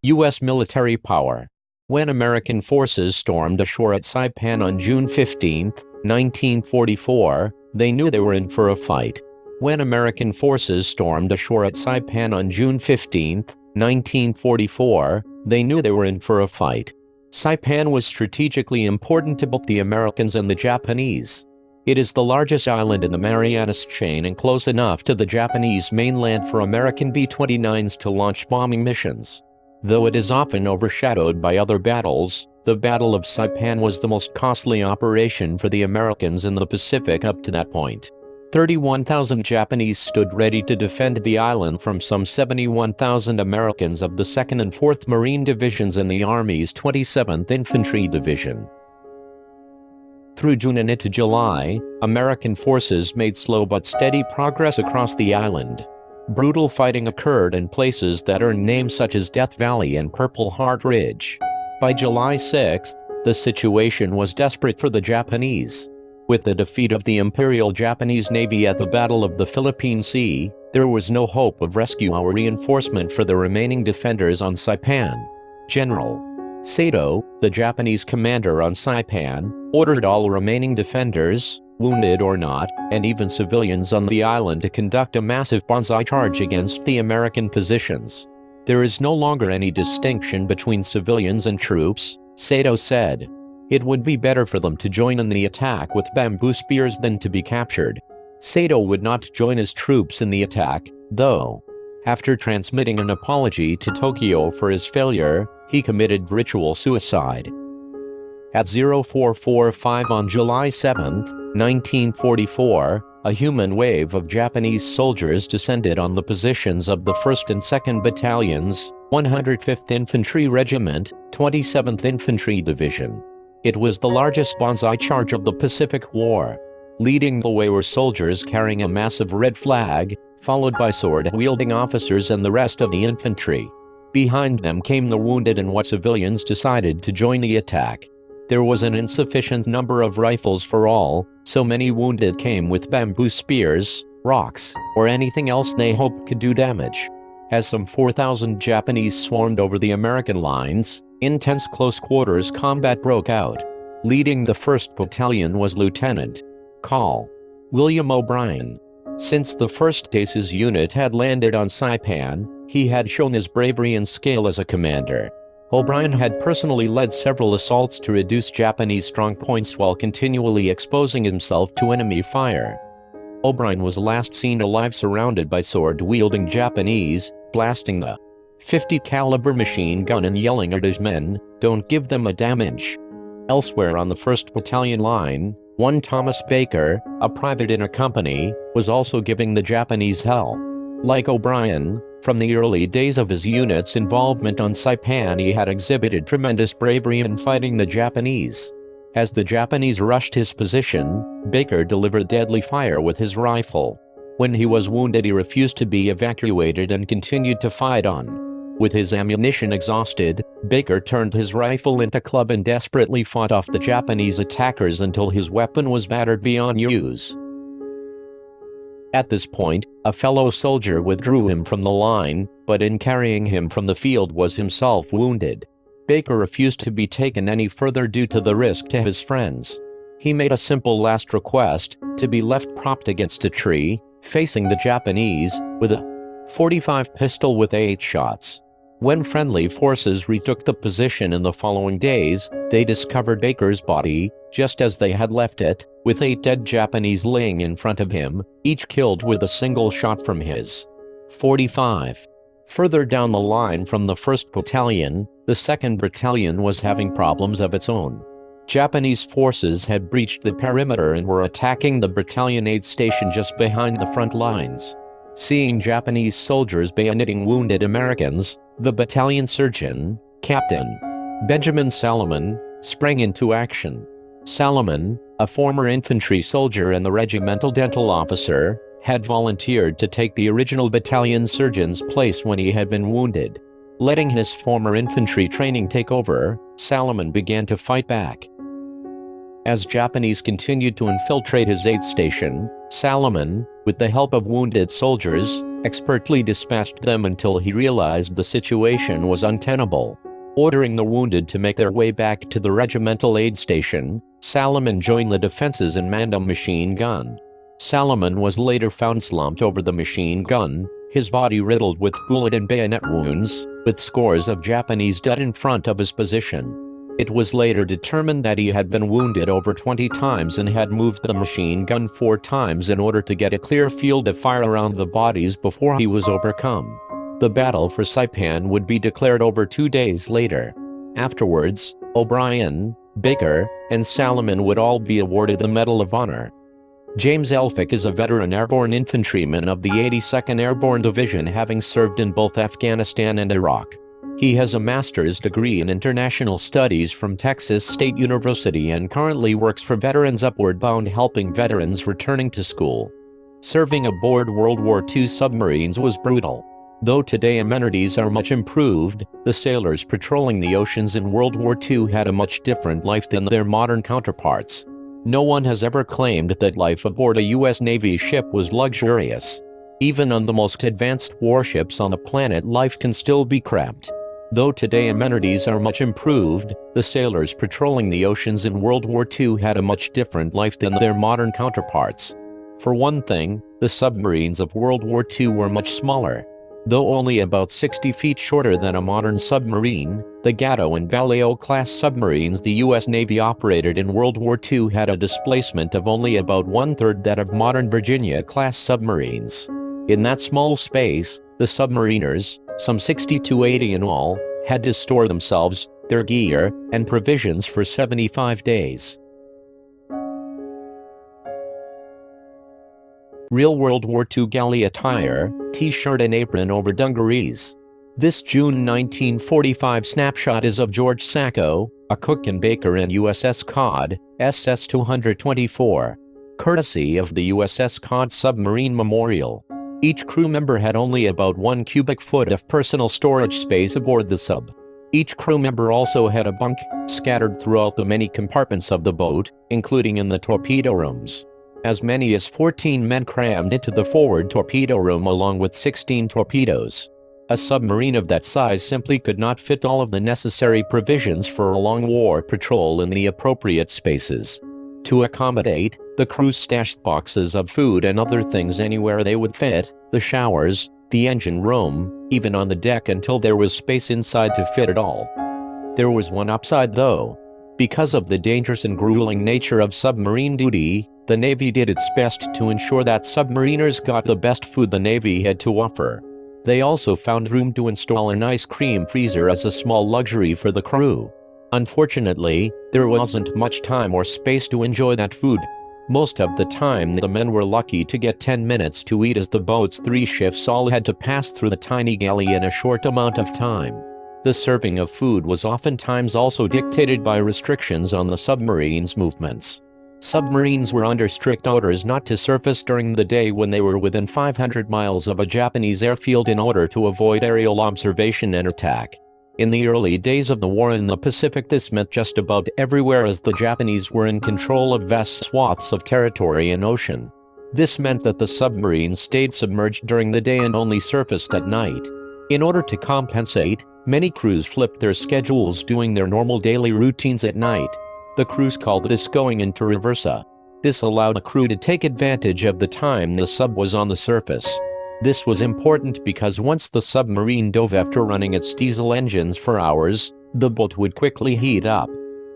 U.S. military power. When American forces stormed ashore at Saipan on June 15, 1944, they knew they were in for a fight. When American forces stormed ashore at Saipan on June 15, 1944, they knew they were in for a fight. Saipan was strategically important to both the Americans and the Japanese. It is the largest island in the Marianas chain and close enough to the Japanese mainland for American B-29s to launch bombing missions. Though it is often overshadowed by other battles, the Battle of Saipan was the most costly operation for the Americans in the Pacific up to that point. 31,000 Japanese stood ready to defend the island from some 71,000 Americans of the 2nd and 4th Marine Divisions in the Army's 27th Infantry Division. Through June and into July, American forces made slow but steady progress across the island. Brutal fighting occurred in places that earned names such as Death Valley and Purple Heart Ridge. By July 6, the situation was desperate for the Japanese. With the defeat of the Imperial Japanese Navy at the Battle of the Philippine Sea, there was no hope of rescue or reinforcement for the remaining defenders on Saipan. General Sato, the Japanese commander on Saipan, ordered all remaining defenders, wounded or not, and even civilians on the island to conduct a massive banzai charge against the American positions. There is no longer any distinction between civilians and troops, Sato said. It would be better for them to join in the attack with bamboo spears than to be captured. Sato would not join his troops in the attack, though. After transmitting an apology to Tokyo for his failure, he committed ritual suicide. At 0445 on July 7, 1944, a human wave of Japanese soldiers descended on the positions of the 1st and 2nd Battalions, 105th Infantry Regiment, 27th Infantry Division. It was the largest banzai charge of the Pacific War. Leading the way were soldiers carrying a massive red flag, followed by sword-wielding officers and the rest of the infantry. Behind them came the wounded and what civilians decided to join the attack. There was an insufficient number of rifles for all, so many wounded came with bamboo spears, rocks, or anything else they hoped could do damage. As some 4,000 Japanese swarmed over the American lines, intense close-quarters combat broke out. Leading the 1st Battalion was Lieutenant Col. William O'Brien. Since the first days his unit had landed on Saipan, he had shown his bravery and skill as a commander. O'Brien had personally led several assaults to reduce Japanese strongpoints while continually exposing himself to enemy fire. O'Brien was last seen alive surrounded by sword-wielding Japanese, blasting the .50 caliber machine gun and yelling at his men, "Don't give them a damage." Elsewhere on the 1st Battalion line, one Thomas Baker, a private in a company, was also giving the Japanese hell. Like O'Brien, from the early days of his unit's involvement on Saipan he had exhibited tremendous bravery in fighting the Japanese. As the Japanese rushed his position, Baker delivered deadly fire with his rifle. When he was wounded he refused to be evacuated and continued to fight on. With his ammunition exhausted, Baker turned his rifle into club and desperately fought off the Japanese attackers until his weapon was battered beyond use. At this point, a fellow soldier withdrew him from the line, but in carrying him from the field was himself wounded. Baker refused to be taken any further due to the risk to his friends. He made a simple last request, to be left propped against a tree, facing the Japanese, with a .45 pistol with 8 shots. When friendly forces retook the position in the following days, they discovered Baker's body, just as they had left it, with 8 dead Japanese laying in front of him, each killed with a single shot from his .45. Further down the line from the 1st Battalion, the 2nd Battalion was having problems of its own. Japanese forces had breached the perimeter and were attacking the battalion aid station just behind the front lines. Seeing Japanese soldiers bayoneting wounded Americans, the battalion surgeon, Captain Benjamin Salomon, sprang into action. Salomon, a former infantry soldier and the regimental dental officer, had volunteered to take the original battalion surgeon's place when he had been wounded. Letting his former infantry training take over, Salomon began to fight back. As Japanese continued to infiltrate his aid station, Salomon, with the help of wounded soldiers, expertly dispatched them until he realized the situation was untenable. Ordering the wounded to make their way back to the regimental aid station, Salomon joined the defenses and manned a machine gun. Salomon was later found slumped over the machine gun, his body riddled with bullet and bayonet wounds, with scores of Japanese dead in front of his position. It was later determined that he had been wounded over 20 times and had moved the machine gun 4 times in order to get a clear field of fire around the bodies before he was overcome. The battle for Saipan would be declared over 2 days later. Afterwards, O'Brien, Baker, and Salomon would all be awarded the Medal of Honor. James Elphick is a veteran airborne infantryman of the 82nd Airborne Division, having served in both Afghanistan and Iraq. He has a master's degree in international studies from Texas State University and currently works for Veterans Upward Bound, helping veterans returning to school. Serving aboard World War II submarines was brutal. Though today amenities are much improved, the sailors patrolling the oceans in World War II had a much different life than their modern counterparts. No one has ever claimed that life aboard a U.S. Navy ship was luxurious. Even on the most advanced warships on the planet, life can still be cramped. Though today amenities are much improved, the sailors patrolling the oceans in World War II had a much different life than their modern counterparts. For one thing, the submarines of World War II were much smaller. Though only about 60 feet shorter than a modern submarine, the Gatto and Baleo-class submarines the U.S. Navy operated in World War II had a displacement of only about 1/3 that of modern Virginia-class submarines. In that small space, the submariners, some 60 to 80 in all, had to store themselves, their gear, and provisions for 75 days. Real World War II galley attire, t-shirt and apron over dungarees. This June 1945 snapshot is of George Sacco, a cook and baker in USS Cod, SS-224, courtesy of the USS Cod Submarine Memorial. Each crew member had only about 1 cubic foot of personal storage space aboard the sub. Each crew member also had a bunk, scattered throughout the many compartments of the boat, including in the torpedo rooms. As many as 14 men crammed into the forward torpedo room along with 16 torpedoes. A submarine of that size simply could not fit all of the necessary provisions for a long war patrol in the appropriate spaces. To accommodate, the crew stashed boxes of food and other things anywhere they would fit, the showers, the engine room, even on the deck, until there was space inside to fit it all. There was one upside though. Because of the dangerous and grueling nature of submarine duty, the Navy did its best to ensure that submariners got the best food the Navy had to offer. They also found room to install an ice cream freezer as a small luxury for the crew. Unfortunately, there wasn't much time or space to enjoy that food. Most of the time the men were lucky to get 10 minutes to eat, as the boat's 3 shifts all had to pass through the tiny galley in a short amount of time. The serving of food was oftentimes also dictated by restrictions on the submarine's movements. Submarines were under strict orders not to surface during the day when they were within 500 miles of a Japanese airfield in order to avoid aerial observation and attack. In the early days of the war in the Pacific, this meant just about everywhere, as the Japanese were in control of vast swaths of territory and ocean. This meant that the submarines stayed submerged during the day and only surfaced at night. In order to compensate, many crews flipped their schedules, doing their normal daily routines at night. The crews called this going into reversa. This allowed a crew to take advantage of the time the sub was on the surface. This was important because once the submarine dove after running its diesel engines for hours, the boat would quickly heat up.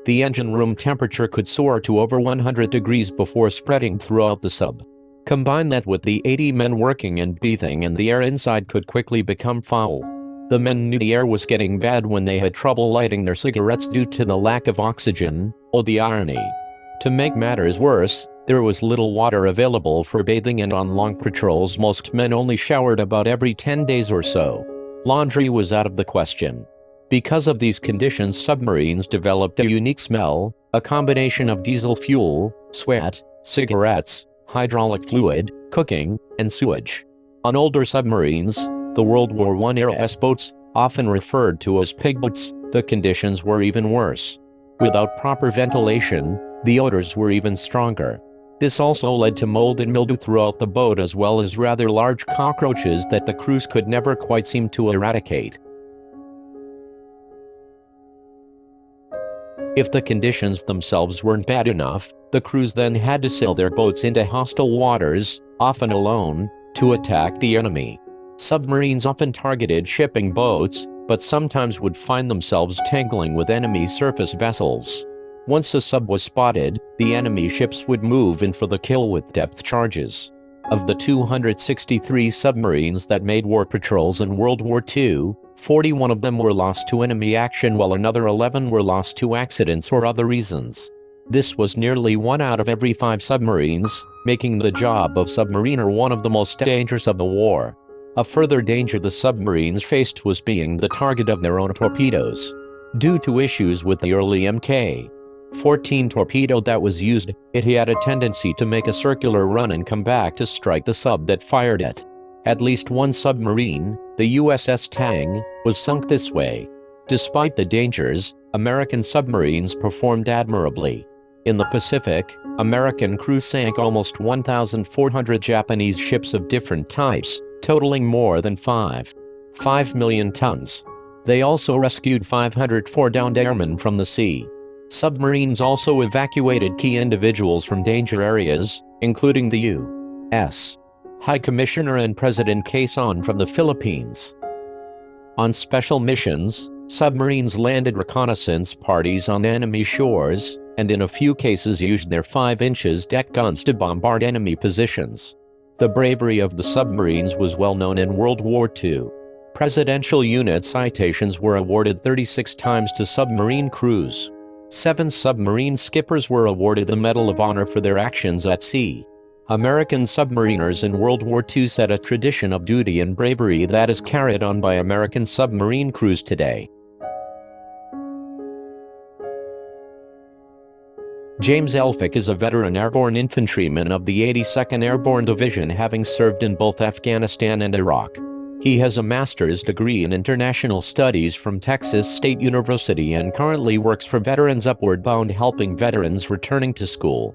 The engine room temperature could soar to over 100 degrees before spreading throughout the sub. Combine that with the 80 men working and breathing, and the air inside could quickly become foul. The men knew the air was getting bad when they had trouble lighting their cigarettes due to the lack of oxygen. Oh, the irony. To make matters worse, there was little water available for bathing, and on long patrols most men only showered about every 10 days or so. Laundry was out of the question. Because of these conditions, submarines developed a unique smell, a combination of diesel fuel, sweat, cigarettes, hydraulic fluid, cooking, and sewage. On older submarines, the World War I era S-boats, often referred to as pigboats, the conditions were even worse. Without proper ventilation, the odors were even stronger. This also led to mold and mildew throughout the boat, as well as rather large cockroaches that the crews could never quite seem to eradicate. If the conditions themselves weren't bad enough, the crews then had to sail their boats into hostile waters, often alone, to attack the enemy. Submarines often targeted shipping boats, but sometimes would find themselves tangling with enemy surface vessels. Once a sub was spotted, the enemy ships would move in for the kill with depth charges. Of the 263 submarines that made war patrols in World War II, 41 of them were lost to enemy action, while another 11 were lost to accidents or other reasons. This was nearly 1 out of every 5 submarines, making the job of submariner one of the most dangerous of the war. A further danger the submarines faced was being the target of their own torpedoes. Due to issues with the early Mk-14 torpedo that was used, it had a tendency to make a circular run and come back to strike the sub that fired it. At least one submarine, the USS Tang, was sunk this way. Despite the dangers, American submarines performed admirably. In the Pacific, American crews sank almost 1,400 Japanese ships of different types, totaling more than 5 million tons. They also rescued 504 downed airmen from the sea. Submarines also evacuated key individuals from danger areas, including the U.S. High Commissioner and President Quezon from the Philippines. On special missions, submarines landed reconnaissance parties on enemy shores, and in a few cases used their 5-inch deck guns to bombard enemy positions. The bravery of the submarines was well known in World War II. Presidential unit citations were awarded 36 times to submarine crews. 7 submarine skippers were awarded the Medal of Honor for their actions at sea. American submariners in World War II set a tradition of duty and bravery that is carried on by American submarine crews today. James Elphick is a veteran airborne infantryman of the 82nd Airborne Division, having served in both Afghanistan and Iraq. He has a master's degree in international studies from Texas State University and currently works for Veterans Upward Bound, helping veterans returning to school.